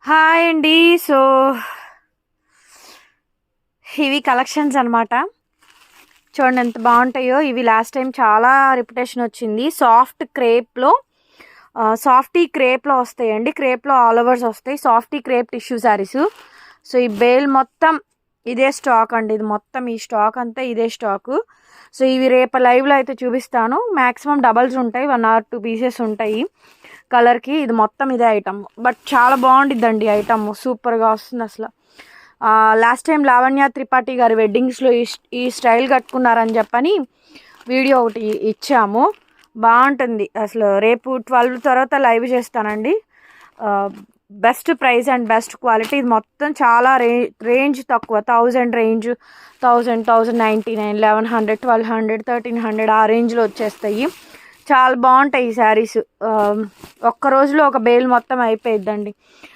Hi అండి. So ఇవి collections అనమాట. చూడండి ఎంత బాగుంటాయో. ఇవి లాస్ట్ టైం చాలా రిప్యుటేషన్ వచ్చింది. సాఫ్టీ క్రేప్లో వస్తాయండి. క్రేప్లో ఆల్ ఓవర్స్ వస్తాయి. Softy crepe tissue saris. So ఈ బేల్ మొత్తం ఇదే స్టాక్ అండి. ఇది మొత్తం ఈ స్టాక్ అంతా ఇదే స్టాకు. సో ఇవి రేపు లైవ్లో అయితే చూపిస్తాను. మ్యాక్సిమం డబల్స్ ఉంటాయి, 1 or 2 పీసెస్ ఉంటాయి కలర్కి. ఇది మొత్తం ఇదే ఐటమ్, బట్ చాలా బాగుండిద్దండి ఐటమ్. సూపర్గా వస్తుంది అసలు. లాస్ట్ టైం లావణ్య త్రిపాఠి గారి వెడ్డింగ్స్లో ఈ స్టైల్ కట్టుకున్నారని చెప్పని వీడియో ఒకటి ఇచ్చాము. బాగుంటుంది అసలు. రేపు 12 తర్వాత లైవ్ చేస్తానండి. Best price and best quality. ఇది మొత్తం చాలా రేంజ్ తక్కువ, 1000 రేంజ్, 1099, 1100, 1200, 1300 ఆ రేంజ్లో వచ్చేస్తాయి. చాలా బాగుంటాయి ఈ శారీస్. ఒక్క రోజులో ఒక బేల్ మొత్తం అయిపోయిద్దండి.